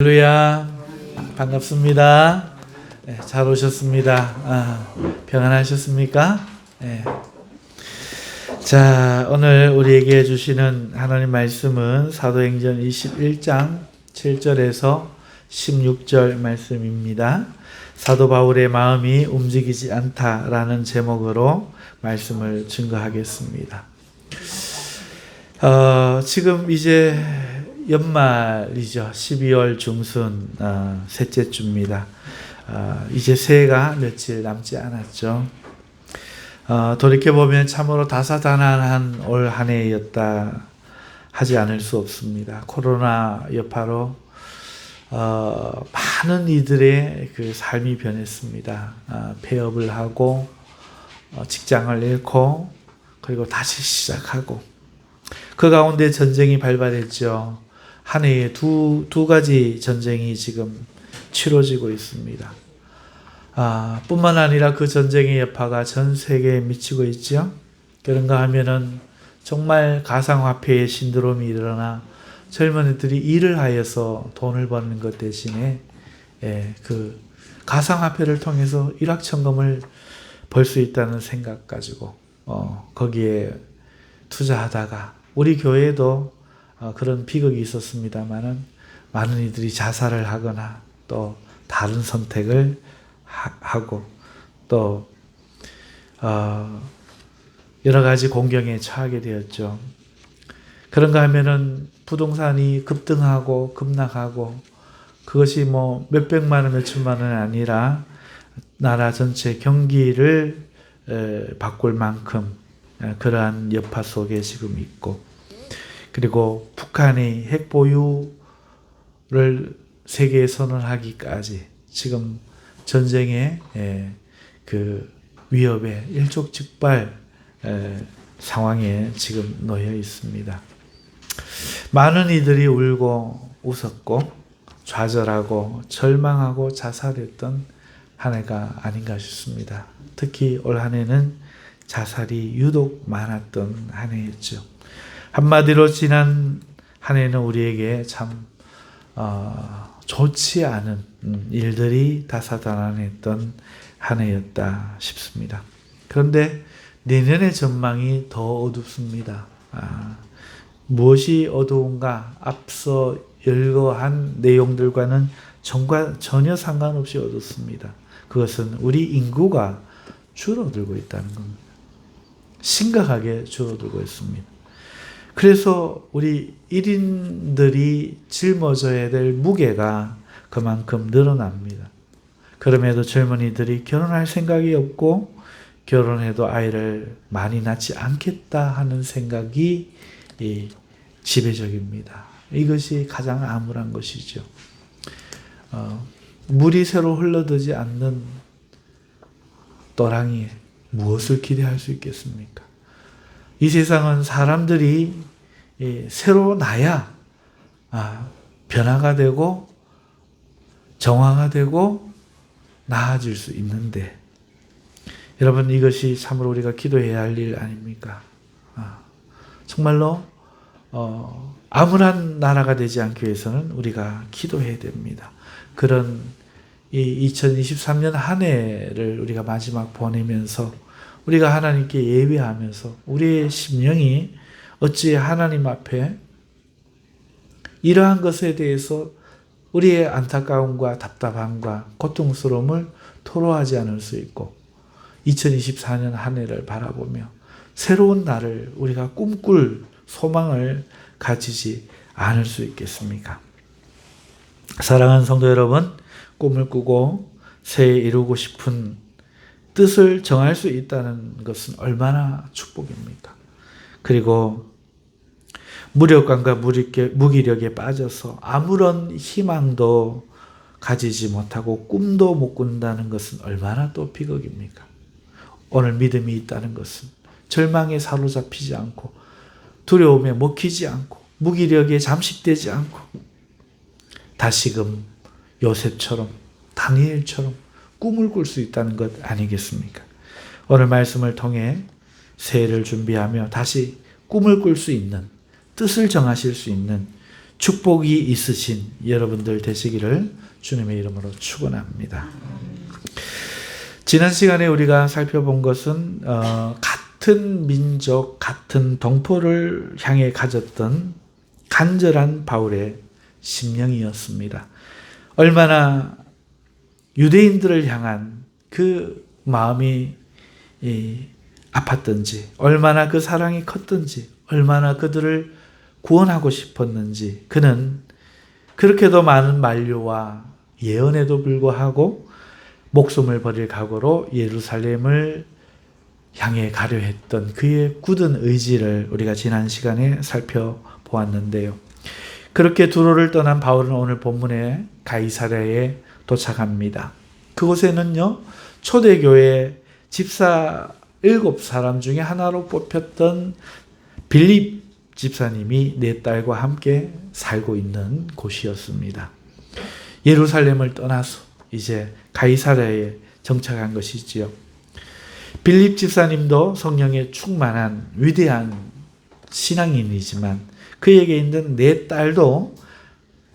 할렐루야, 반갑습니다. 네, 잘 오셨습니다. 평안하셨습니까? 네. 자, 오늘 우리에게 주시는 하나님 말씀은 사도행전 21장 7절에서 16절 말씀입니다. 사도 바울의 마음이 움직이지 않다라는 제목으로 말씀을 증거하겠습니다. 지금 이제 연말이죠. 12월 중순 셋째 주입니다. 이제 새해가 며칠 남지 않았죠. 돌이켜보면 참으로 다사다난한 올 한 해였다 하지 않을 수 없습니다. 코로나 여파로 많은 이들의 그 삶이 변했습니다. 폐업을 하고 직장을 잃고 그리고 다시 시작하고 그 가운데 전쟁이 발발했죠. 한 해에 두 가지 전쟁이 지금 치러지고 있습니다. 뿐만 아니라 그 전쟁의 여파가 전 세계에 미치고 있죠. 그런가 하면은 정말 가상화폐의 신드롬이 일어나 젊은이들이 일을 하여서 돈을 버는 것 대신에 그 가상화폐를 통해서 일확천금을 벌 수 있다는 생각 가지고 거기에 투자하다가 우리 교회도 그런 비극이 있었습니다만은 많은 이들이 자살을 하거나 또 다른 선택을 하고 또 여러 가지 공경에 처하게 되었죠. 그런가 하면은 부동산이 급등하고 급락하고 그것이 뭐 몇백만 원, 몇천만 원이 아니라 나라 전체 경기를 바꿀 만큼 그러한 여파 속에 지금 있고 그리고 북한이 핵 보유를 세계에 선언하기까지 지금 전쟁의 그 위협에 일촉즉발 상황에 지금 놓여 있습니다. 많은 이들이 울고 웃었고 좌절하고 절망하고 자살했던 한 해가 아닌가 싶습니다. 특히 올 한 해는 자살이 유독 많았던 한 해였죠. 한마디로 지난 한 해는 우리에게 참 좋지 않은 일들이 다사다난했던 한 해였다 싶습니다. 그런데 내년의 전망이 더 어둡습니다. 무엇이 어두운가? 앞서 열거한 내용들과는 전혀 상관없이 어둡습니다. 그것은 우리 인구가 줄어들고 있다는 겁니다. 심각하게 줄어들고 있습니다. 그래서 우리 1인들이 짊어져야 될 무게가 그만큼 늘어납니다. 그럼에도 젊은이들이 결혼할 생각이 없고 결혼해도 아이를 많이 낳지 않겠다 하는 생각이 지배적입니다. 이것이 가장 암울한 것이죠. 물이 새로 흘러들지 않는 또랑이에 무엇을 기대할 수 있겠습니까? 이 세상은 사람들이 새로 나야 변화가 되고 정화가 되고 나아질 수 있는데 여러분 이것이 참으로 우리가 기도해야 할 일 아닙니까? 정말로 암울한 나라가 되지 않기 위해서는 우리가 기도해야 됩니다. 그런 이 2023년 한 해를 우리가 마지막 보내면서 우리가 하나님께 예배하면서 우리의 심령이 어찌 하나님 앞에 이러한 것에 대해서 우리의 안타까움과 답답함과 고통스러움을 토로하지 않을 수 있고 2024년 한 해를 바라보며 새로운 날을 우리가 꿈꿀 소망을 가지지 않을 수 있겠습니까? 사랑하는 성도 여러분, 꿈을 꾸고 새해 이루고 싶은 뜻을 정할 수 있다는 것은 얼마나 축복입니까? 그리고 무력감과 무기력에 빠져서 아무런 희망도 가지지 못하고 꿈도 못 꾼다는 것은 얼마나 또 비극입니까? 오늘 믿음이 있다는 것은 절망에 사로잡히지 않고 두려움에 먹히지 않고 무기력에 잠식되지 않고 다시금 요셉처럼 다니엘처럼 꿈을 꿀 수 있다는 것 아니겠습니까? 오늘 말씀을 통해 새해를 준비하며 다시 꿈을 꿀 수 있는 뜻을 정하실 수 있는 축복이 있으신 여러분들 되시기를 주님의 이름으로 축원합니다. 지난 시간에 우리가 살펴본 것은 같은 민족, 같은 동포를 향해 가졌던 간절한 바울의 심령이었습니다. 얼마나 유대인들을 향한 그 마음이 아팠던지, 얼마나 그 사랑이 컸던지, 얼마나 그들을 구원하고 싶었는지, 그는 그렇게도 많은 만류와 예언에도 불구하고 목숨을 버릴 각오로 예루살렘을 향해 가려 했던 그의 굳은 의지를 우리가 지난 시간에 살펴보았는데요. 그렇게 두로를 떠난 바울은 오늘 본문의 가이사랴에 도착합니다. 그곳에는요, 초대교회 집사 7사람 중에 하나로 뽑혔던 빌립 집사님이 4딸과 함께 살고 있는 곳이었습니다. 예루살렘을 떠나서 이제 가이사랴에 정착한 것이지요. 빌립 집사님도 성령에 충만한 위대한 신앙인이지만 그에게 있는 4딸도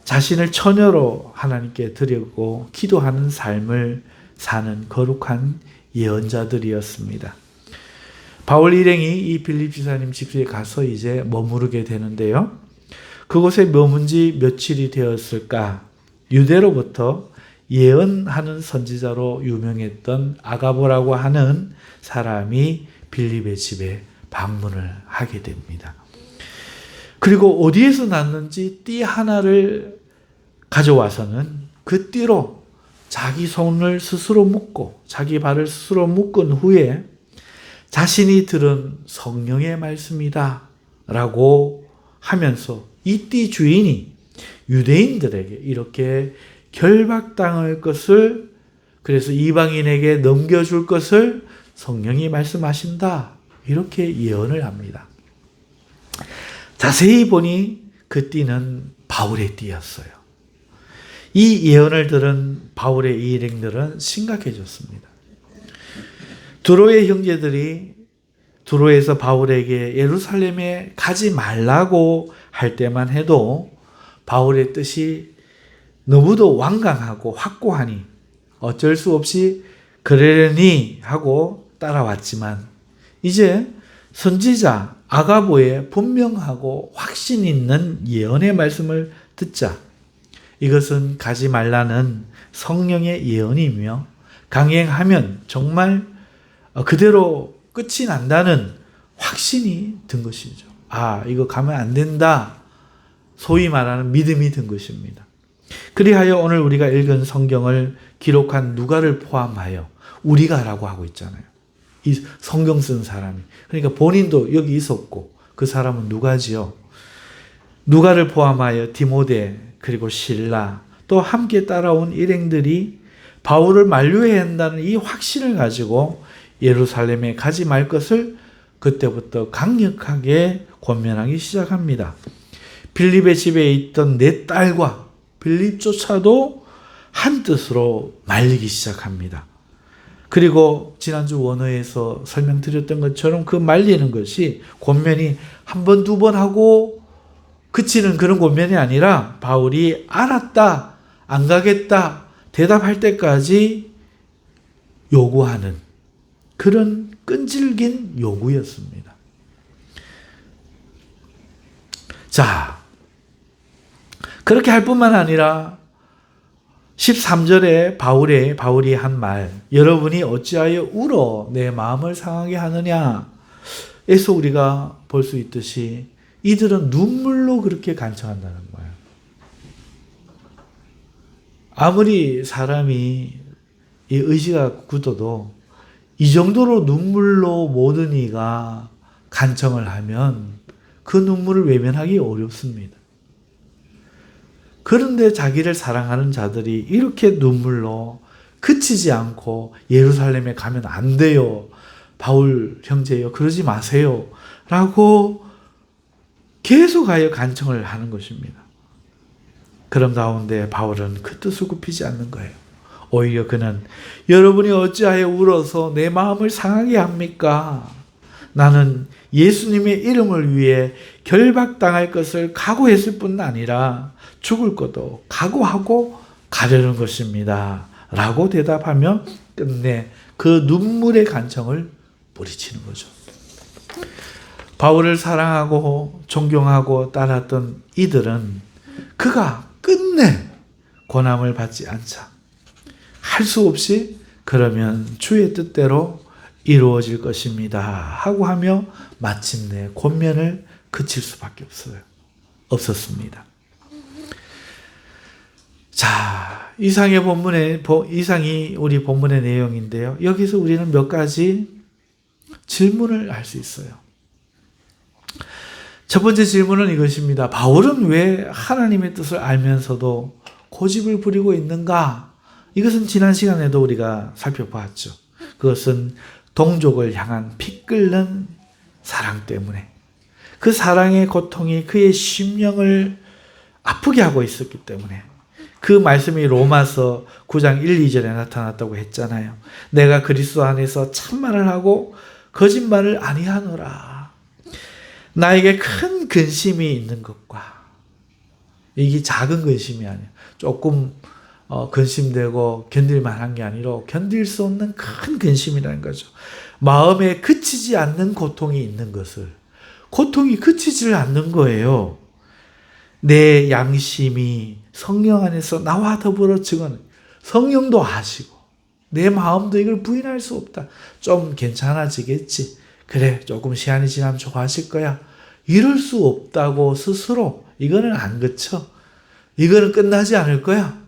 자신을 처녀로 하나님께 드리고 기도하는 삶을 사는 거룩한 예언자들이었습니다. 바울 일행이 이 빌립 집사님 집에 가서 이제 머무르게 되는데요. 그곳에 머문 지 며칠이 되었을까? 유대로부터 예언하는 선지자로 유명했던 아가보라고 하는 사람이 빌립의 집에 방문을 하게 됩니다. 그리고 어디에서 났는지 띠 하나를 가져와서는 그 띠로 자기 손을 스스로 묶고 자기 발을 스스로 묶은 후에 자신이 들은 성령의 말씀이다 라고 하면서 이 띠 주인이 유대인들에게 이렇게 결박당할 것을, 그래서 이방인에게 넘겨줄 것을 성령이 말씀하신다, 이렇게 예언을 합니다. 자세히 보니 그 띠는 바울의 띠였어요. 이 예언을 들은 바울의 일행들은 심각해졌습니다. 두로의 형제들이 두로에서 바울에게 예루살렘에 가지 말라고 할 때만 해도 바울의 뜻이 너무도 완강하고 확고하니 어쩔 수 없이 그러려니 하고 따라왔지만, 이제 선지자 아가보의 분명하고 확신 있는 예언의 말씀을 듣자 이것은 가지 말라는 성령의 예언이며 강행하면 정말 그대로 끝이 난다는 확신이 든 것이죠. 아, 이거 가면 안 된다, 소위 말하는 믿음이 든 것입니다. 그리하여 오늘 우리가 읽은 성경을 기록한 누가를 포함하여 우리가라고 하고 있잖아요. 이 성경 쓴 사람이. 그러니까 본인도 여기 있었고 그 사람은 누가지요. 누가를 포함하여 디모데 그리고 실라 또 함께 따라온 일행들이 바울을 만류해야 한다는 이 확신을 가지고 예루살렘에 가지 말 것을 그때부터 강력하게 권면하기 시작합니다. 빌립의 집에 있던 4딸과 빌립조차도 한뜻으로 말리기 시작합니다. 그리고 지난주 원어에서 설명드렸던 것처럼 그 말리는 것이 권면이 한 번, 2번 하고 그치는 그런 권면이 아니라 바울이 알았다, 안 가겠다, 대답할 때까지 요구하는 그런 끈질긴 요구였습니다. 자, 그렇게 할 뿐만 아니라 13절에 바울이 한 말, 여러분이 어찌하여 울어 내 마음을 상하게 하느냐 에서 우리가 볼 수 있듯이 이들은 눈물로 그렇게 간청한다는 거예요. 아무리 사람이 이 의지가 굳어도 이 정도로 눈물로 모든 이가 간청을 하면 그 눈물을 외면하기 어렵습니다. 그런데 자기를 사랑하는 자들이 이렇게 눈물로 그치지 않고 예루살렘에 가면 안 돼요, 바울 형제요, 그러지 마세요 라고 계속하여 간청을 하는 것입니다. 그런 가운데 바울은 그 뜻을 굽히지 않는 거예요. 오히려 그는 여러분이 어찌하여 울어서 내 마음을 상하게 합니까? 나는 예수님의 이름을 위해 결박당할 것을 각오했을 뿐 아니라 죽을 것도 각오하고 가려는 것입니다. 라고 대답하며 끝내 그 눈물의 간청을 뿌리치는 거죠. 바울을 사랑하고 존경하고 따랐던 이들은 그가 끝내 고난을 받지 않자 할 수 없이 그러면 주의 뜻대로 이루어질 것입니다 하고 하며 마침내 권면을 그칠 수밖에 없었습니다. 자, 이상이 우리 본문의 내용인데요. 여기서 우리는 몇 가지 질문을 할 수 있어요. 첫 번째 질문은 이것입니다. 바울은 왜 하나님의 뜻을 알면서도 고집을 부리고 있는가? 이것은 지난 시간에도 우리가 살펴보았죠. 그것은 동족을 향한 피 끓는 사랑 때문에, 그 사랑의 고통이 그의 심령을 아프게 하고 있었기 때문에, 그 말씀이 로마서 9장 1, 2절에 나타났다고 했잖아요. 내가 그리스도 안에서 참말을 하고 거짓말을 아니하노라. 나에게 큰 근심이 있는 것과, 이게 작은 근심이 아니에요. 조금 근심되고 견딜 만한 게 아니라 견딜 수 없는 큰 근심이라는 거죠. 마음에 그치지 않는 고통이 있는 것을, 고통이 그치질 않는 거예요. 내 양심이 성령 안에서 나와 더불어 증언, 성령도 아시고 내 마음도 이걸 부인할 수 없다. 좀 괜찮아지겠지. 그래, 조금 시간이 지나면 좋아질 거야. 이럴 수 없다고 스스로 이거는 안 그쳐. 이거는 끝나지 않을 거야.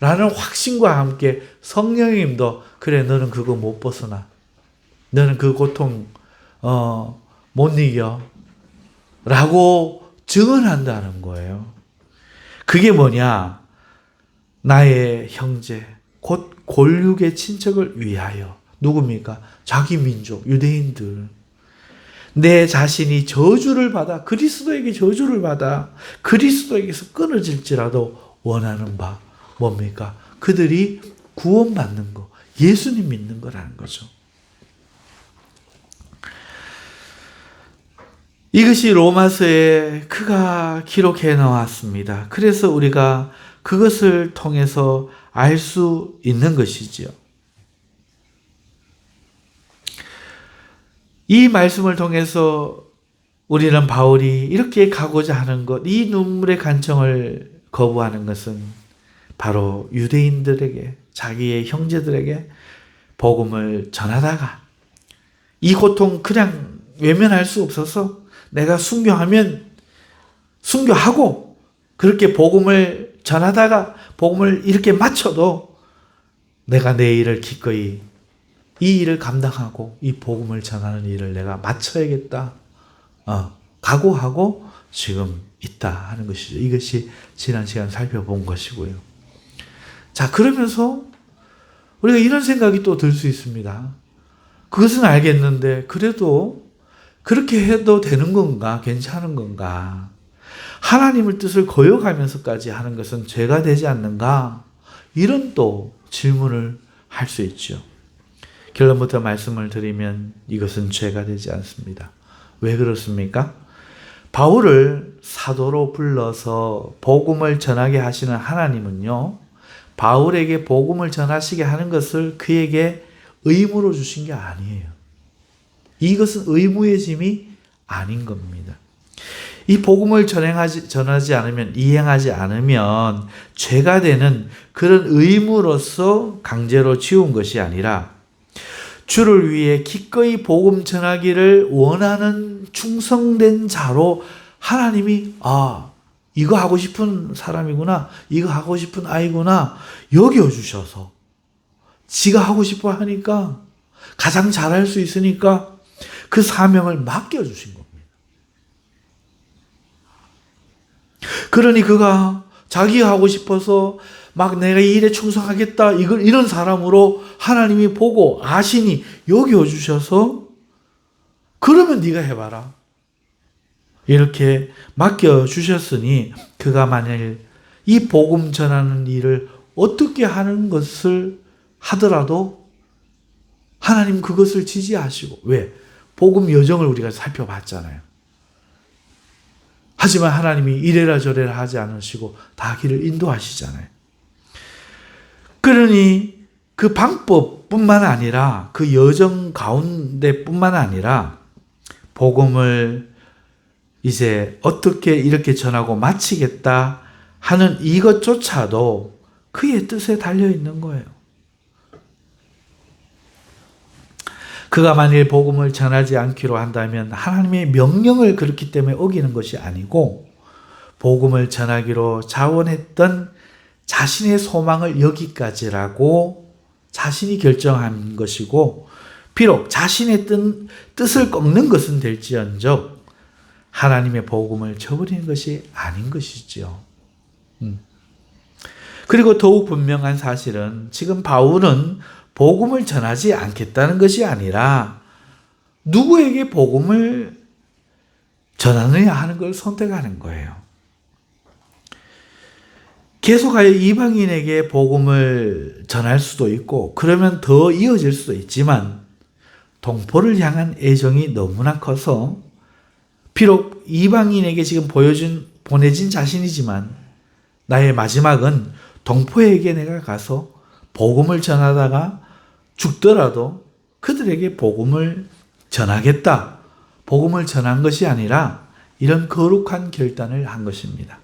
라는 확신과 함께 성령님도 그래, 너는 그거 못 벗어나. 너는 그 고통 못 이겨. 라고 증언한다는 거예요. 그게 뭐냐? 나의 형제, 곧 골육의 친척을 위하여. 누굽니까? 자기 민족, 유대인들. 내 자신이 저주를 받아, 그리스도에게 저주를 받아 그리스도에게서 끊어질지라도 원하는 바 뭡니까? 그들이 구원받는 거, 예수님 믿는 거라는 거죠. 이것이 로마서에 그가 기록해 놓았습니다. 그래서 우리가 그것을 통해서 알 수 있는 것이지요. 이 말씀을 통해서 우리는 바울이 이렇게 가고자 하는 것, 이 눈물의 간청을 거부하는 것은 바로 유대인들에게, 자기의 형제들에게 복음을 전하다가 이 고통 그냥 외면할 수 없어서 내가 순교하고 그렇게 복음을 전하다가 복음을 이렇게 마쳐도 내가 내 일을 기꺼이 이 일을 감당하고 이 복음을 전하는 일을 내가 마쳐야겠다. 각오하고 지금 있다 하는 것이죠. 이것이 지난 시간 살펴본 것이고요. 자, 그러면서 우리가 이런 생각이 또 들 수 있습니다. 그것은 알겠는데 그래도 그렇게 해도 되는 건가? 괜찮은 건가? 하나님의 뜻을 거역하면서까지 하는 것은 죄가 되지 않는가? 이런 또 질문을 할 수 있죠. 결론부터 말씀을 드리면 이것은 죄가 되지 않습니다. 왜 그렇습니까? 바울을 사도로 불러서 복음을 전하게 하시는 하나님은요, 바울에게 복음을 전하시게 하는 것을 그에게 의무로 주신 게 아니에요. 이것은 의무의 짐이 아닌 겁니다. 이 복음을 전하지 않으면, 이행하지 않으면 죄가 되는 그런 의무로서 강제로 지운 것이 아니라 주를 위해 기꺼이 복음 전하기를 원하는 충성된 자로 하나님이 이거 하고 싶은 사람이구나, 이거 하고 싶은 아이구나 여겨주셔서 지가 하고 싶어 하니까 가장 잘할 수 있으니까 그 사명을 맡겨주신 겁니다. 그러니 그가 자기가 하고 싶어서 막 내가 이 일에 충성하겠다 이런 사람으로 하나님이 보고 아시니 여겨주셔서 그러면 네가 해봐라 이렇게 맡겨주셨으니 그가 만일 이 복음 전하는 일을 어떻게 하는 것을 하더라도 하나님 그것을 지지하시고, 왜? 복음 여정을 우리가 살펴봤잖아요. 하지만 하나님이 이래라 저래라 하지 않으시고 다 길을 인도하시잖아요. 그러니 그 방법뿐만 아니라 그 여정 가운데뿐만 아니라 복음을 이제 어떻게 이렇게 전하고 마치겠다 하는 이것조차도 그의 뜻에 달려 있는 거예요. 그가 만일 복음을 전하지 않기로 한다면 하나님의 명령을 그렇기 때문에 어기는 것이 아니고 복음을 전하기로 자원했던 자신의 소망을 여기까지라고 자신이 결정한 것이고 비록 자신의 뜻을 꺾는 것은 될지언정 하나님의 복음을 저버리는 것이 아닌 것이죠. 그리고 더욱 분명한 사실은 지금 바울은 복음을 전하지 않겠다는 것이 아니라 누구에게 복음을 전하느냐 하는 걸 선택하는 거예요. 계속하여 이방인에게 복음을 전할 수도 있고 그러면 더 이어질 수도 있지만 동포를 향한 애정이 너무나 커서 비록 이방인에게 지금 보내진 자신이지만 나의 마지막은 동포에게 내가 가서 복음을 전하다가 죽더라도 그들에게 복음을 전하겠다. 복음을 전한 것이 아니라 이런 거룩한 결단을 한 것입니다.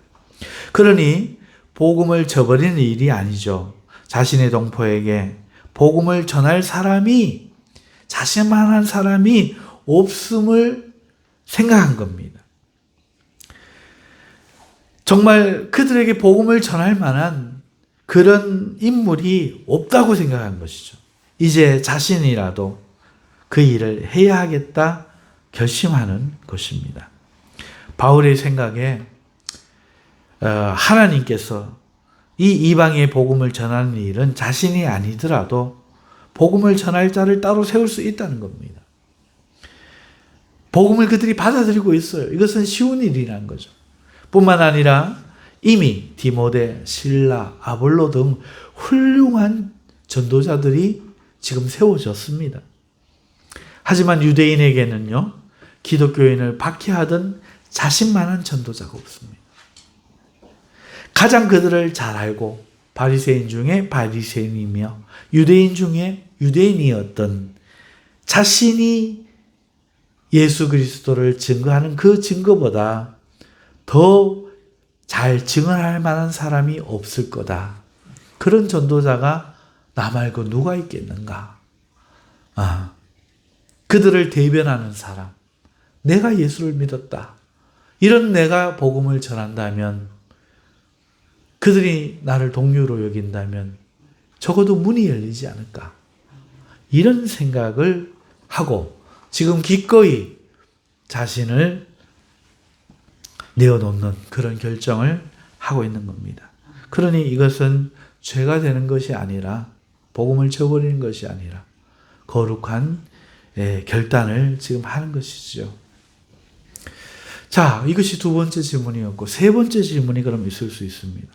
그러니 복음을 저버리는 일이 아니죠. 자신의 동포에게 복음을 전할 사람이 자신만한 사람이 없음을 생각한 겁니다. 정말 그들에게 복음을 전할 만한 그런 인물이 없다고 생각한 것이죠. 이제 자신이라도 그 일을 해야 하겠다 결심하는 것입니다. 바울의 생각에 하나님께서 이 이방의 복음을 전하는 일은 자신이 아니더라도 복음을 전할 자를 따로 세울 수 있다는 겁니다. 복음을 그들이 받아들이고 있어요. 이것은 쉬운 일이라는 거죠. 뿐만 아니라 이미 디모데, 실라, 아볼로 등 훌륭한 전도자들이 지금 세워졌습니다. 하지만 유대인에게는요, 기독교인을 박해하던 자신만한 전도자가 없습니다. 가장 그들을 잘 알고 바리새인 중에 바리새인이며 유대인 중에 유대인이었던 자신이 예수 그리스도를 증거하는 그 증거보다 더 잘 증언할 만한 사람이 없을 거다. 그런 전도자가 나 말고 누가 있겠는가? 그들을 대변하는 사람. 내가 예수를 믿었다. 이런 내가 복음을 전한다면 그들이 나를 동료로 여긴다면 적어도 문이 열리지 않을까? 이런 생각을 하고 지금 기꺼이 자신을 내어놓는 그런 결정을 하고 있는 겁니다. 그러니 이것은 죄가 되는 것이 아니라 복음을 저버리는 것이 아니라 거룩한 결단을 지금 하는 것이죠. 자, 이것이 두 번째 질문이었고 세 번째 질문이 그럼 있을 수 있습니다.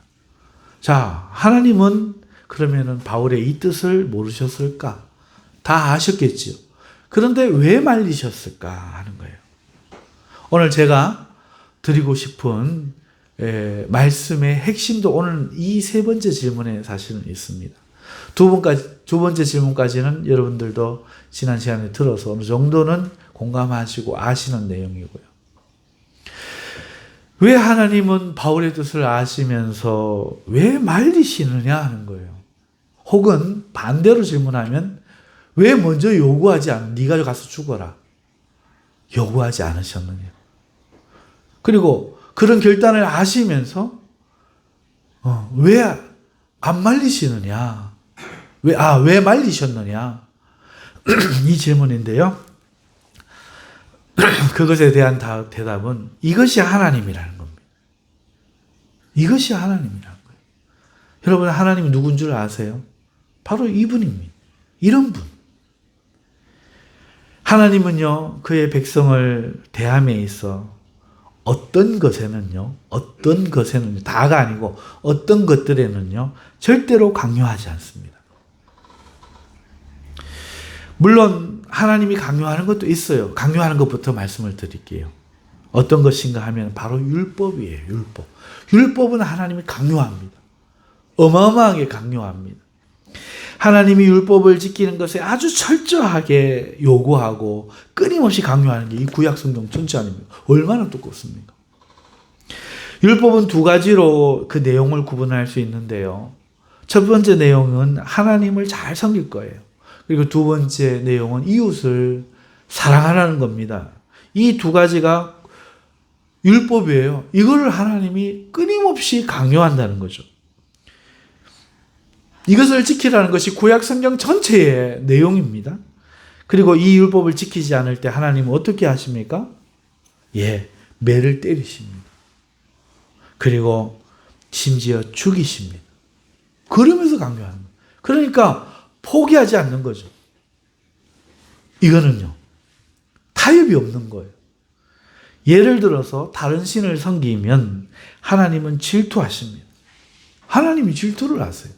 자, 하나님은 그러면은 바울의 이 뜻을 모르셨을까? 다 아셨겠지요. 그런데 왜 말리셨을까 하는 거예요. 오늘 제가 드리고 싶은 말씀의 핵심도 오늘 이 세 번째 질문에 사실은 있습니다. 두 번째 질문까지는 여러분들도 지난 시간에 들어서 어느 정도는 공감하시고 아시는 내용이고요. 왜 하나님은 바울의 뜻을 아시면서 왜 말리시느냐 하는 거예요. 혹은 반대로 질문하면 왜 먼저 네가 가서 죽어라. 요구하지 않으셨느냐. 그리고 그런 결단을 아시면서 왜 안 말리시느냐. 왜 말리셨느냐. 이 질문인데요. 그것에 대한 대답은 이것이 하나님이라는 겁니다. 이것이 하나님이라는 거예요. 여러분 하나님이 누군 줄 아세요? 바로 이분입니다. 이런 분. 하나님은요, 그의 백성을 대함에 있어 어떤 것에는요, 다가 아니고 어떤 것들에는요, 절대로 강요하지 않습니다. 물론 하나님이 강요하는 것도 있어요. 강요하는 것부터 말씀을 드릴게요. 어떤 것인가 하면 바로 율법이에요. 율법. 율법은 하나님이 강요합니다. 어마어마하게 강요합니다. 하나님이 율법을 지키는 것에 아주 철저하게 요구하고 끊임없이 강요하는 게 이 구약 성경 전체 아닙니까? 얼마나 두껍습니까? 율법은 두 가지로 그 내용을 구분할 수 있는데요. 첫 번째 내용은 하나님을 잘 섬길 거예요. 그리고 두 번째 내용은 이웃을 사랑하라는 겁니다. 이 두 가지가 율법이에요. 이거를 하나님이 끊임없이 강요한다는 거죠. 이것을 지키라는 것이 구약 성경 전체의 내용입니다. 그리고 이 율법을 지키지 않을 때 하나님은 어떻게 하십니까? 매를 때리십니다. 그리고 심지어 죽이십니다. 그러면서 강요하는 거예요. 그러니까 포기하지 않는 거죠. 이거는요, 타협이 없는 거예요. 예를 들어서 다른 신을 섬기면 하나님은 질투하십니다. 하나님이 질투를 하세요.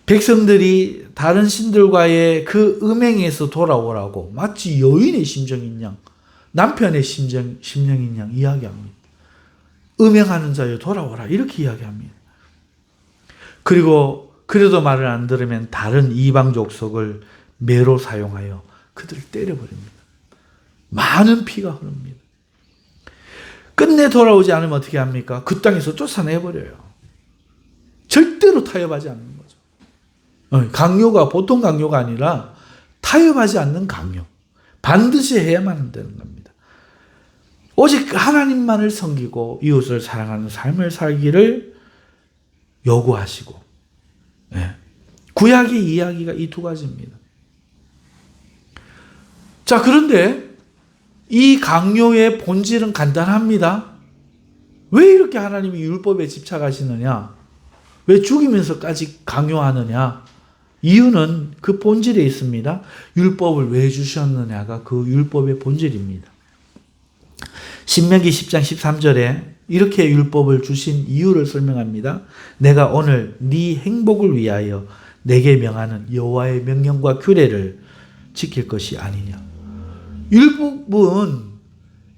백성들이 다른 신들과의 그 음행에서 돌아오라고 마치 여인의 심정인 양, 남편의 심령인 양 이야기합니다. 음행하는 자여 돌아오라 이렇게 이야기합니다. 그리고 그래도 말을 안 들으면 다른 이방 족속을 매로 사용하여 그들을 때려버립니다. 많은 피가 흐릅니다. 끝내 돌아오지 않으면 어떻게 합니까? 그 땅에서 쫓아내버려요. 절대로 타협하지 않는 거죠. 강요가 보통 강요가 아니라 타협하지 않는 강요. 반드시 해야만 한다는 겁니다. 오직 하나님만을 섬기고 이웃을 사랑하는 삶을 살기를 요구하시고, 구약의 이야기가 이 두 가지입니다. 자, 그런데 이 강요의 본질은 간단합니다. 왜 이렇게 하나님이 율법에 집착하시느냐? 왜 죽이면서까지 강요하느냐? 이유는 그 본질에 있습니다. 율법을 왜 주셨느냐가 그 율법의 본질입니다. 신명기 10장 13절에 이렇게 율법을 주신 이유를 설명합니다. 내가 오늘 네 행복을 위하여 내게 명하는 여호와의 명령과 규례를 지킬 것이 아니냐. 율법은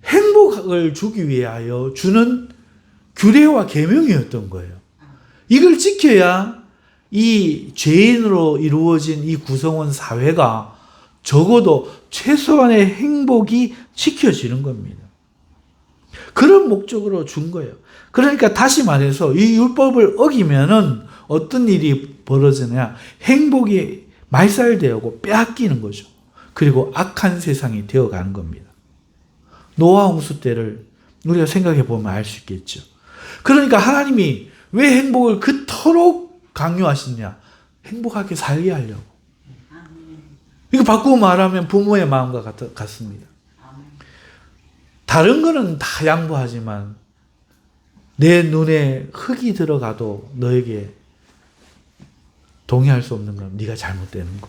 행복을 주기 위하여 주는 규례와 계명이었던 거예요. 이걸 지켜야 이 죄인으로 이루어진 이 구성원 사회가 적어도 최소한의 행복이 지켜지는 겁니다. 그런 목적으로 준 거예요. 그러니까 다시 말해서 이 율법을 어기면은 어떤 일이 벌어지냐? 행복이 말살되고 빼앗기는 거죠. 그리고 악한 세상이 되어가는 겁니다. 노아 홍수 때를 우리가 생각해 보면 알 수 있겠죠. 그러니까 하나님이 왜 행복을 그토록 강요하시냐? 행복하게 살게 하려고. 이거 바꾸고 말하면 부모의 마음과 같습니다. 다른 거는 다 양보하지만 내 눈에 흙이 들어가도 너에게 동의할 수 없는 건 네가 잘못되는 거.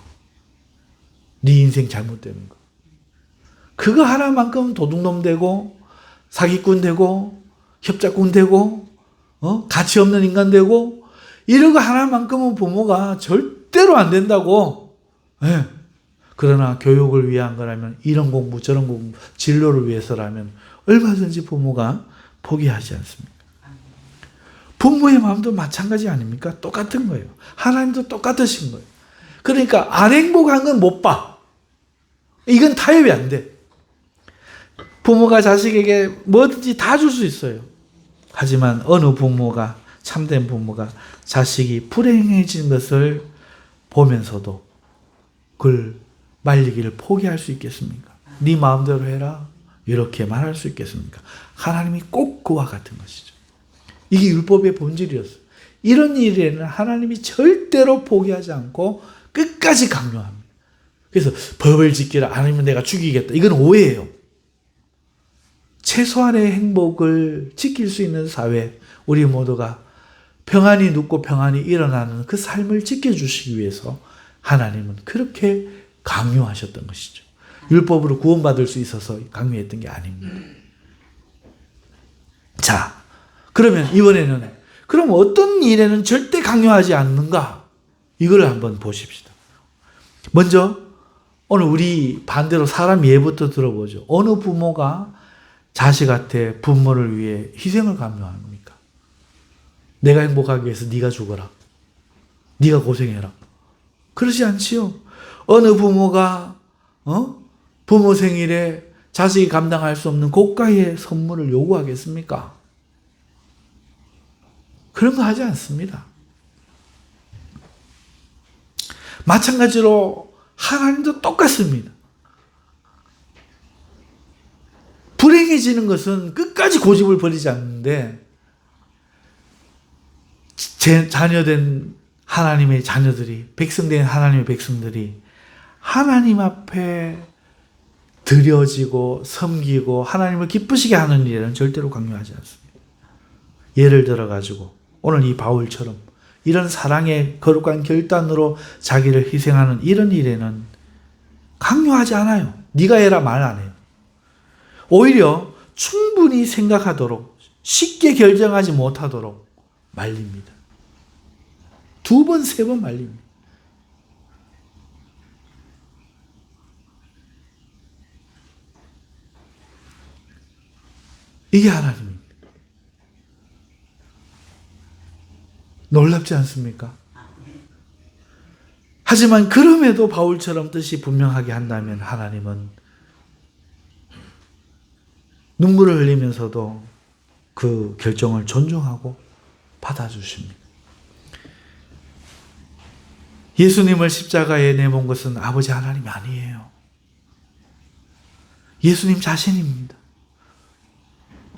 네 인생 잘못되는 거. 그거 하나만큼 도둑놈 되고 사기꾼 되고 협작꾼 되고 가치 없는 인간 되고 이런 거 하나만큼은 부모가 절대로 안 된다고. 그러나 교육을 위한 거라면 이런 공부 저런 공부 진로를 위해서라면 얼마든지 부모가 포기하지 않습니까? 부모의 마음도 마찬가지 아닙니까? 똑같은 거예요. 하나님도 똑같으신 거예요. 그러니까 안 행복한 건 못 봐. 이건 타협이 안 돼. 부모가 자식에게 뭐든지 다 줄 수 있어요. 하지만 어느 부모가 참된 부모가 자식이 불행해진 것을 보면서도 그걸 말리기를 포기할 수 있겠습니까? 네 마음대로 해라. 이렇게 말할 수 있겠습니까? 하나님이 꼭 그와 같은 것이죠. 이게 율법의 본질이었어요. 이런 일에는 하나님이 절대로 포기하지 않고 끝까지 강요합니다. 그래서 법을 지키라 아니면 내가 죽이겠다. 이건 오해예요. 최소한의 행복을 지킬 수 있는 사회, 우리 모두가 평안히 눕고 평안히 일어나는 그 삶을 지켜주시기 위해서 하나님은 그렇게 강요하셨던 것이죠. 율법으로 구원받을 수 있어서 강요했던 게 아닙니다. 자, 그러면 이번에는 그럼 어떤 일에는 절대 강요하지 않는가? 이걸 한번 보십시다. 먼저 오늘 우리 반대로 사람 예부터 들어보죠. 어느 부모가 자식한테 부모를 위해 희생을 강요합니까? 내가 행복하기 위해서 네가 죽어라. 네가 고생해라. 그러지 않지요. 어느 부모가 부모 생일에 자식이 감당할 수 없는 고가의 선물을 요구하겠습니까? 그런 거 하지 않습니다. 마찬가지로 하나님도 똑같습니다. 불행해지는 것은 끝까지 고집을 버리지 않는데 자녀된 하나님의 자녀들이, 백성된 하나님의 백성들이 하나님 앞에 드려지고 섬기고 하나님을 기쁘시게 하는 일은 절대로 강요하지 않습니다. 예를 들어가지고 오늘 이 바울처럼 이런 사랑의 거룩한 결단으로 자기를 희생하는 이런 일에는 강요하지 않아요. 네가 해라 말 안 해요. 오히려 충분히 생각하도록 쉽게 결정하지 못하도록 말립니다. 2번, 3번 말립니다. 이게 하나님입니다. 놀랍지 않습니까? 하지만 그럼에도 바울처럼 뜻이 분명하게 한다면 하나님은 눈물을 흘리면서도 그 결정을 존중하고 받아주십니다. 예수님을 십자가에 내몬 것은 아버지 하나님이 아니에요. 예수님 자신입니다.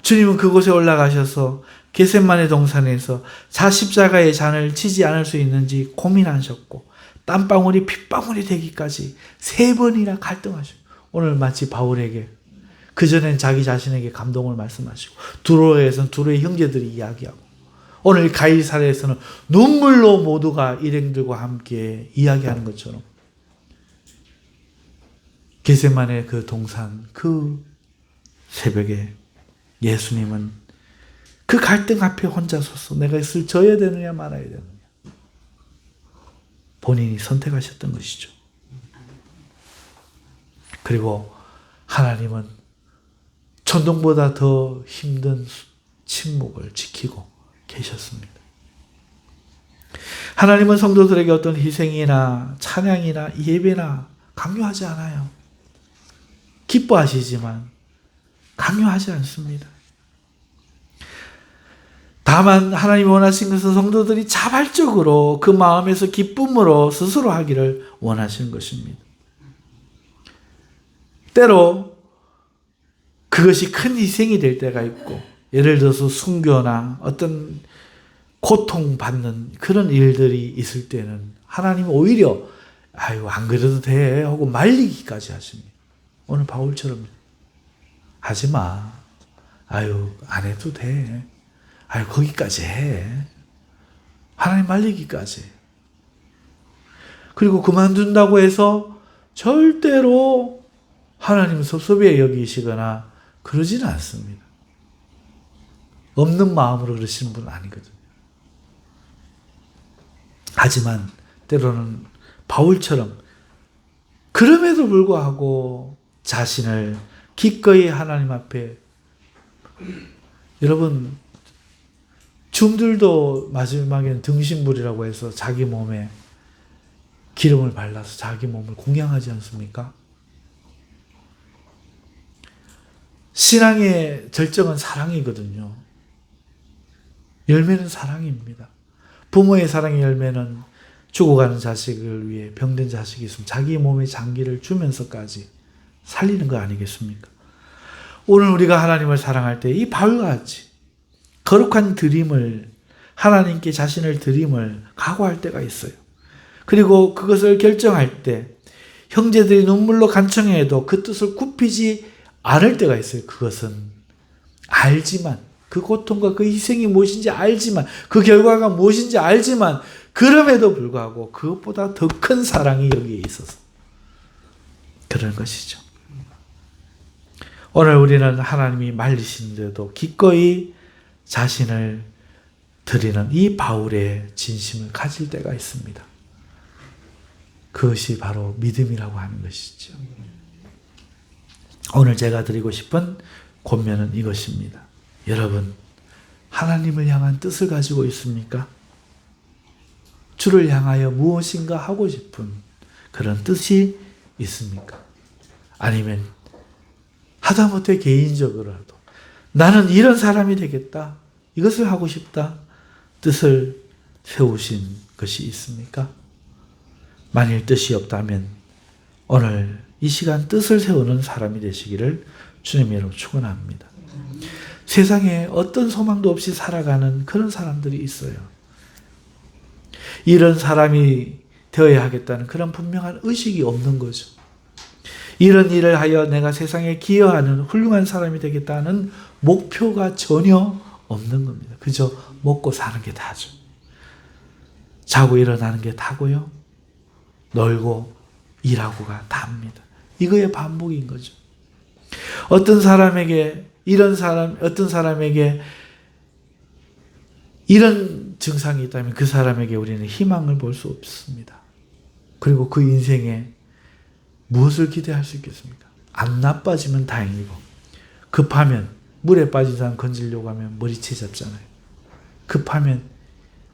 주님은 그곳에 올라가셔서 겟세마네 동산에서 십자가의 잔을 치지 않을 수 있는지 고민하셨고 땀방울이 핏방울이 되기까지 3번이나 갈등하셨고 오늘 마치 바울에게 그전엔 자기 자신에게 감동을 말씀하시고 두로에서는 두로의 형제들이 이야기하고 오늘 가이사랴에서는 눈물로 모두가 일행들과 함께 이야기하는 것처럼 겟세마네 그 동산 그 새벽에 예수님은 그 갈등 앞에 혼자 서서 내가 이것을 져야 되느냐 말아야 되느냐 본인이 선택하셨던 것이죠. 그리고 하나님은 천둥보다 더 힘든 침묵을 지키고 계셨습니다. 하나님은 성도들에게 어떤 희생이나 찬양이나 예배나 강요하지 않아요. 기뻐하시지만 강요하지 않습니다. 다만 하나님이 원하신 것은 성도들이 자발적으로 그 마음에서 기쁨으로 스스로 하기를 원하시는 것입니다. 때로 그것이 큰 희생이 될 때가 있고 예를 들어서 순교나 어떤 고통받는 그런 일들이 있을 때는 하나님은 오히려 아유 안 그래도 돼 하고 말리기까지 하십니다. 오늘 바울처럼 하지마. 아유 안 해도 돼. 아유 거기까지 해. 하나님 말리기까지. 그리고 그만둔다고 해서 절대로 하나님 섭섭해 여기시거나 그러지는 않습니다. 없는 마음으로 그러시는 분은 아니거든요. 하지만 때로는 바울처럼 그럼에도 불구하고 자신을 기꺼이 하나님 앞에 여러분 줌들도 마지막에는 등신불이라고 해서 자기 몸에 기름을 발라서 자기 몸을 공양하지 않습니까? 신앙의 절정은 사랑이거든요. 열매는 사랑입니다. 부모의 사랑의 열매는 죽어가는 자식을 위해 병든 자식이 있으면 자기 몸에 장기를 주면서까지 살리는 거 아니겠습니까? 오늘 우리가 하나님을 사랑할 때 이 바울같이 거룩한 드림을 하나님께 자신을 드림을 각오할 때가 있어요. 그리고 그것을 결정할 때 형제들이 눈물로 간청해도 그 뜻을 굽히지 않을 때가 있어요. 그것은 알지만 그 고통과 그 희생이 무엇인지 알지만 그 결과가 무엇인지 알지만 그럼에도 불구하고 그것보다 더 큰 사랑이 여기에 있어서 그런 것이죠. 오늘 우리는 하나님이 말리시는데도 기꺼이 자신을 드리는 이 바울의 진심을 가질 때가 있습니다. 그것이 바로 믿음이라고 하는 것이죠. 오늘 제가 드리고 싶은 권면은 이것입니다. 여러분, 하나님을 향한 뜻을 가지고 있습니까? 주를 향하여 무엇인가 하고 싶은 그런 뜻이 있습니까? 아니면 하다못해 개인적으로라도 나는 이런 사람이 되겠다, 이것을 하고 싶다, 뜻을 세우신 것이 있습니까? 만일 뜻이 없다면 오늘 이 시간 뜻을 세우는 사람이 되시기를 주님 이름으로 축원합니다. 세상에 어떤 소망도 없이 살아가는 그런 사람들이 있어요. 이런 사람이 되어야 하겠다는 그런 분명한 의식이 없는 거죠. 이런 일을 하여 내가 세상에 기여하는 훌륭한 사람이 되겠다는 목표가 전혀 없는 겁니다. 그저 먹고 사는 게 다죠. 자고 일어나는 게 다고요. 놀고 일하고가 답니다. 이거의 반복인 거죠. 어떤 사람에게 이런 증상이 있다면 그 사람에게 우리는 희망을 볼 수 없습니다. 그리고 그 인생에 무엇을 기대할 수 있겠습니까? 안 나빠지면 다행이고, 급하면 물에 빠진 사람 건지려고 하면 머리채 잡잖아요. 급하면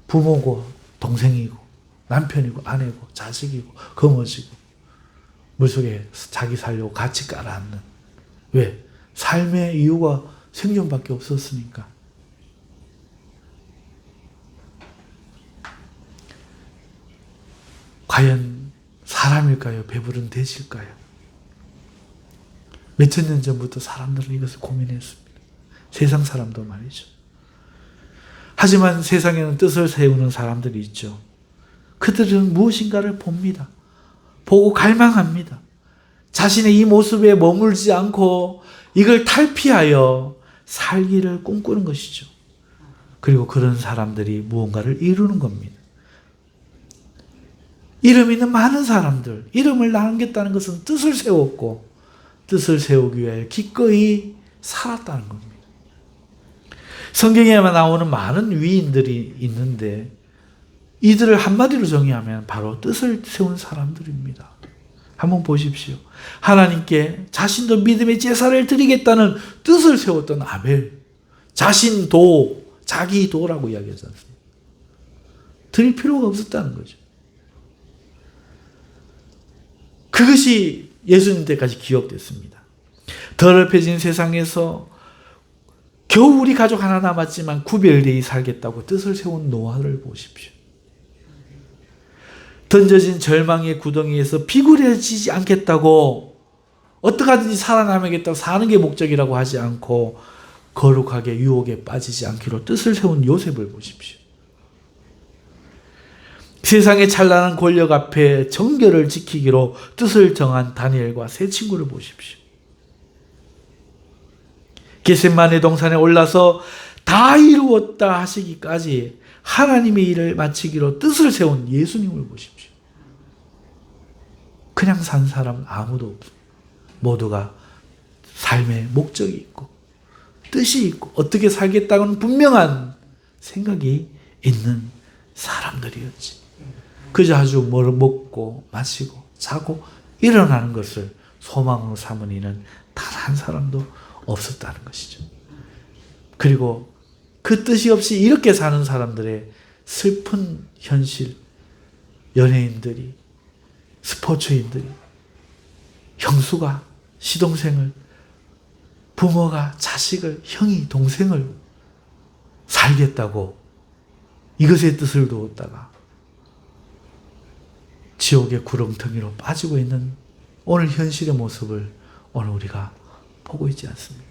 부모고 동생이고 남편이고 아내고 자식이고 거머쥐고 물속에 자기 살려고 같이 깔아앉는. 왜? 삶의 이유가 생존밖에 없었으니까. 과연 사람일까요? 배부른 돼지일까요? 몇천 년 전부터 사람들은 이것을 고민했습니다. 세상 사람도 말이죠. 하지만 세상에는 뜻을 세우는 사람들이 있죠. 그들은 무엇인가를 봅니다. 보고 갈망합니다. 자신의 이 모습에 머물지 않고 이걸 탈피하여 살기를 꿈꾸는 것이죠. 그리고 그런 사람들이 무언가를 이루는 겁니다. 이름 있는 많은 사람들, 이름을 남겼다는 것은 뜻을 세웠고 뜻을 세우기 위해 기꺼이 살았다는 겁니다. 성경에만 나오는 많은 위인들이 있는데 이들을 한마디로 정의하면 바로 뜻을 세운 사람들입니다. 한번 보십시오. 하나님께 자신도 믿음의 제사를 드리겠다는 뜻을 세웠던 아벨, 자신도, 자기도라고 이야기하지 않습니까? 드릴 필요가 없었다는 거죠. 그것이 예수님 때까지 기억됐습니다. 더럽혀진 세상에서 겨우 우리 가족 하나 남았지만 구별되이 살겠다고 뜻을 세운 노아를 보십시오. 던져진 절망의 구덩이에서 비굴해지지 않겠다고, 어떻게 하든지 살아남아야겠다고 사는 게 목적이라고 하지 않고 거룩하게 유혹에 빠지지 않기로 뜻을 세운 요셉을 보십시오. 세상의 찬란한 권력 앞에 정결을 지키기로 뜻을 정한 다니엘과 세 친구를 보십시오. 겟세마네 동산에 올라서 다 이루었다 하시기까지 하나님의 일을 마치기로 뜻을 세운 예수님을 보십시오. 그냥 산 사람은 아무도 없어요. 모두가 삶의 목적이 있고 뜻이 있고 어떻게 살겠다는 분명한 생각이 있는 사람들이었지. 그저 아주 뭘 먹고 마시고 자고 일어나는 것을 소망으로 삼은 이는 단 한 사람도 없었다는 것이죠. 그리고 그 뜻이 없이 이렇게 사는 사람들의 슬픈 현실, 연예인들이, 스포츠인들이, 형수가 시동생을, 부모가 자식을, 형이 동생을 살겠다고 이것의 뜻을 두었다가 지옥의 구렁텅이로 빠지고 있는 오늘 현실의 모습을 오늘 우리가 보고 있지 않습니까?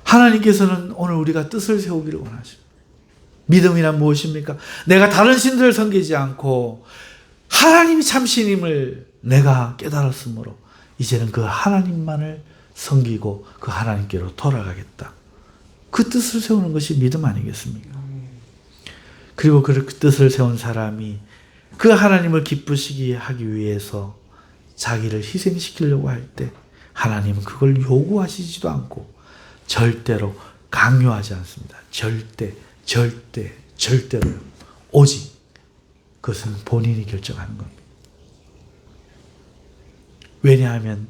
하나님께서는 오늘 우리가 뜻을 세우기를 원하십니다. 믿음이란 무엇입니까? 내가 다른 신들을 섬기지 않고 하나님이 참 신임을 내가 깨달았으므로 이제는 그 하나님만을 섬기고 그 하나님께로 돌아가겠다. 그 뜻을 세우는 것이 믿음 아니겠습니까? 그리고 그 뜻을 세운 사람이 그 하나님을 기쁘시게 하기 위해서 자기를 희생시키려고 할 때 하나님은 그걸 요구하시지도 않고 절대로 강요하지 않습니다. 절대로요. 오직 그것은 본인이 결정하는 겁니다. 왜냐하면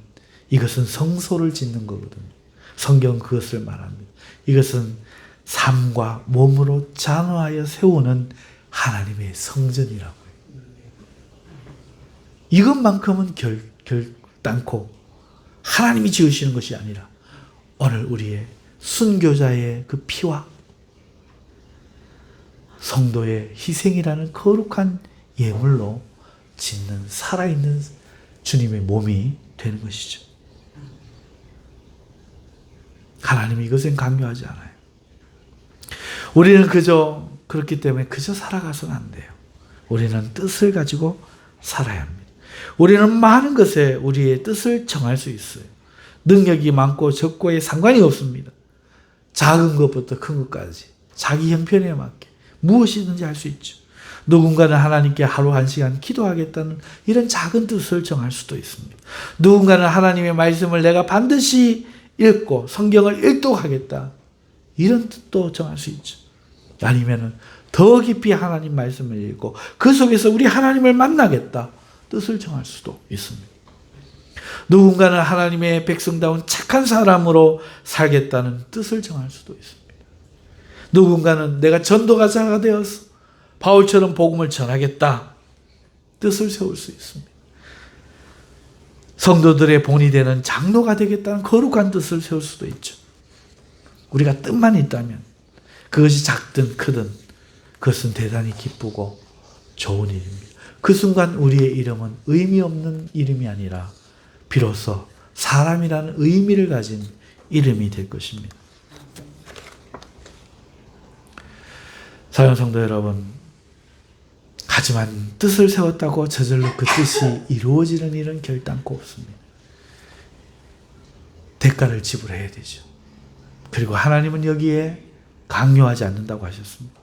이것은 성소를 짓는 거거든요. 성경은 그것을 말합니다. 이것은 삶과 몸으로 잔호하여 세우는 하나님의 성전이라고요. 이것만큼은 결단코 하나님이 지으시는 것이 아니라 오늘 우리의 순교자의 그 피와 성도의 희생이라는 거룩한 예물로 짓는 살아있는 주님의 몸이 되는 것이죠. 하나님이 이것은 강요하지 않아요. 우리는 그렇기 때문에 그저 살아가서는 안 돼요. 우리는 뜻을 가지고 살아야 합니다. 우리는 많은 것에 우리의 뜻을 정할 수 있어요. 능력이 많고 적고에 상관이 없습니다. 작은 것부터 큰 것까지 자기 형편에 맞게 무엇이든지 할 수 있죠. 누군가는 하나님께 하루 1시간 기도하겠다는 이런 작은 뜻을 정할 수도 있습니다. 누군가는 하나님의 말씀을 내가 반드시 읽고 성경을 일독하겠다, 이런 뜻도 정할 수 있죠. 아니면은 더 깊이 하나님 말씀을 읽고 그 속에서 우리 하나님을 만나겠다, 뜻을 정할 수도 있습니다. 누군가는 하나님의 백성다운 착한 사람으로 살겠다는 뜻을 정할 수도 있습니다. 누군가는 내가 전도가자가 되어서 바울처럼 복음을 전하겠다, 뜻을 세울 수 있습니다. 성도들의 본이 되는 장로가 되겠다는 거룩한 뜻을 세울 수도 있죠. 우리가 뜻만 있다면 그것이 작든 크든 그것은 대단히 기쁘고 좋은 일입니다. 그 순간 우리의 이름은 의미 없는 이름이 아니라 비로소 사람이라는 의미를 가진 이름이 될 것입니다. 사랑하는 성도 여러분, 하지만 뜻을 세웠다고 저절로 그 뜻이 이루어지는 일은 결단코 없습니다. 대가를 지불해야 되죠. 그리고 하나님은 여기에 강요하지 않는다고 하셨습니다.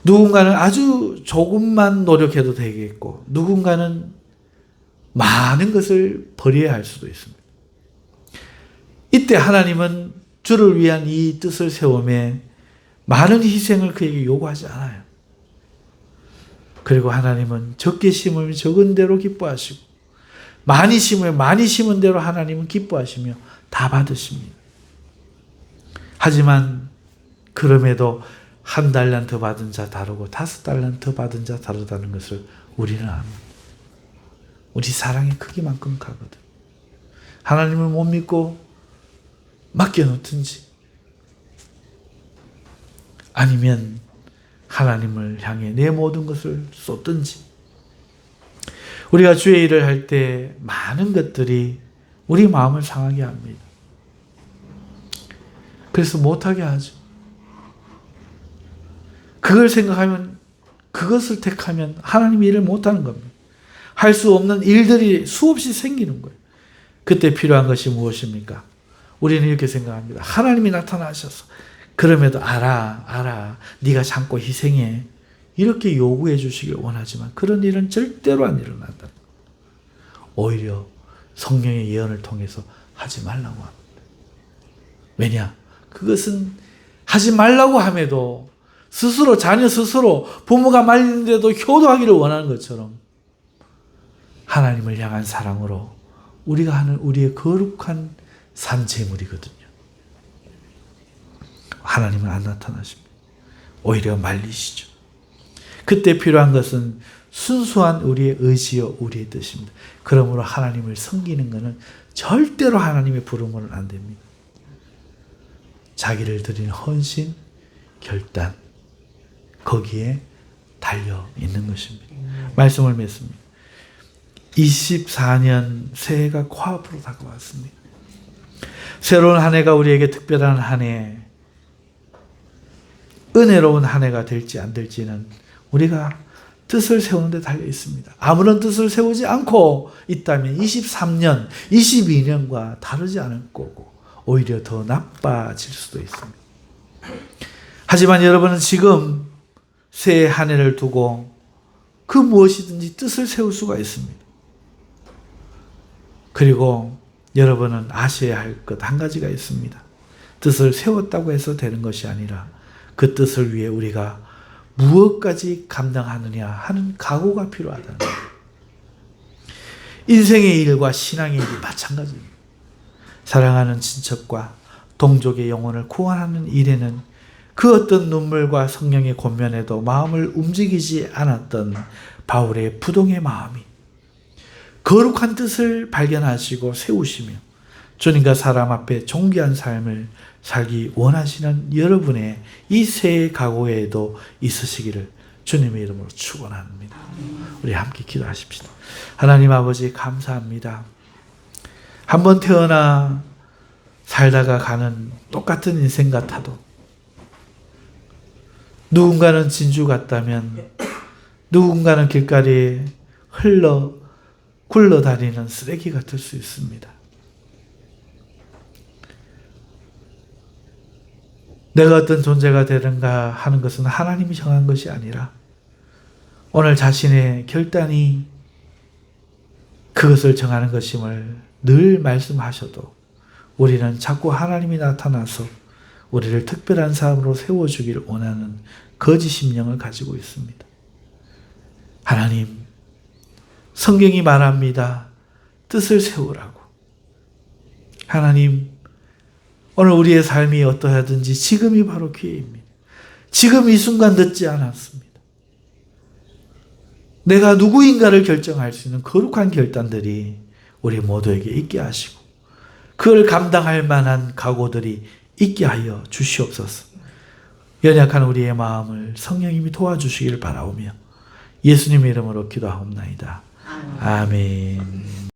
누군가는 아주 조금만 노력해도 되겠고 누군가는 많은 것을 버려야 할 수도 있습니다. 이때 하나님은 주를 위한 이 뜻을 세움에 많은 희생을 그에게 요구하지 않아요. 그리고 하나님은 적게 심으면 적은 대로 기뻐하시고 많이 심으면 많이 심은 대로 하나님은 기뻐하시며 다 받으십니다. 하지만 그럼에도 1달란트 받은 자 다르고 5달란트 받은 자 다르다는 것을 우리는 압니다. 우리 사랑의 크기만큼 가거든. 하나님을 못 믿고 맡겨놓든지 아니면 하나님을 향해 내 모든 것을 쏟든지, 우리가 주의 일을 할 때 많은 것들이 우리 마음을 상하게 합니다. 그래서 못하게 하죠. 그걸 생각하면, 그것을 택하면 하나님의 일을 못하는 겁니다. 할 수 없는 일들이 수없이 생기는 거예요. 그때 필요한 것이 무엇입니까? 우리는 이렇게 생각합니다. 하나님이 나타나셔서 그럼에도 알아 네가 참고 희생해, 이렇게 요구해 주시길 원하지만 그런 일은 절대로 안 일어난다. 오히려 성령의 예언을 통해서 하지 말라고 합니다. 왜냐? 그것은 하지 말라고 함에도 스스로, 자녀 스스로 부모가 말리는데도 효도하기를 원하는 것처럼 하나님을 향한 사랑으로 우리가 하는 우리의 거룩한 산재물이거든요. 하나님은 안 나타나십니다. 오히려 말리시죠. 그때 필요한 것은 순수한 우리의 의지요, 우리의 뜻입니다. 그러므로 하나님을 섬기는 것은 절대로 하나님의 부름으로는 안 됩니다. 자기를 드리는 헌신, 결단, 거기에 달려 있는 것입니다. 말씀을 맺습니다. 24년 새해가 코앞으로 다가왔습니다. 새로운 한 해가 우리에게 특별한 한 해, 은혜로운 한 해가 될지 안 될지는 우리가 뜻을 세우는 데 달려 있습니다. 아무런 뜻을 세우지 않고 있다면 23년, 22년과 다르지 않을 거고 오히려 더 나빠질 수도 있습니다. 하지만 여러분은 지금 새해 한 해를 두고 그 무엇이든지 뜻을 세울 수가 있습니다. 그리고 여러분은 아셔야 할 것 한 가지가 있습니다. 뜻을 세웠다고 해서 되는 것이 아니라 그 뜻을 위해 우리가 무엇까지 감당하느냐 하는 각오가 필요하다는 거예요. 인생의 일과 신앙의 일이 마찬가지입니다. 사랑하는 친척과 동족의 영혼을 구원하는 일에는 그 어떤 눈물과 성령의 권면에도 마음을 움직이지 않았던 바울의 부동의 마음이 거룩한 뜻을 발견하시고 세우시며 주님과 사람 앞에 존귀한 삶을 살기 원하시는 여러분의 이 새해 각오에도 있으시기를 주님의 이름으로 축원합니다. 우리 함께 기도하십시다. 하나님 아버지 감사합니다. 한번 태어나 살다가 가는 똑같은 인생 같아도 누군가는 진주 같다면 누군가는 길가리에 굴러다니는 쓰레기 같을 수 있습니다. 내가 어떤 존재가 되는가 하는 것은 하나님이 정한 것이 아니라 오늘 자신의 결단이 그것을 정하는 것임을 늘 말씀하셔도 우리는 자꾸 하나님이 나타나서 우리를 특별한 사람으로 세워주기를 원하는 거짓 심령을 가지고 있습니다. 하나님, 성경이 말합니다. 뜻을 세우라고. 하나님, 오늘 우리의 삶이 어떠하든지 지금이 바로 기회입니다. 지금 이 순간 늦지 않았습니다. 내가 누구인가를 결정할 수 있는 거룩한 결단들이 우리 모두에게 있게 하시고 그걸 감당할 만한 각오들이 있게 하여 주시옵소서. 연약한 우리의 마음을 성령님이 도와주시기를 바라오며 예수님의 이름으로 기도하옵나이다. 아멘.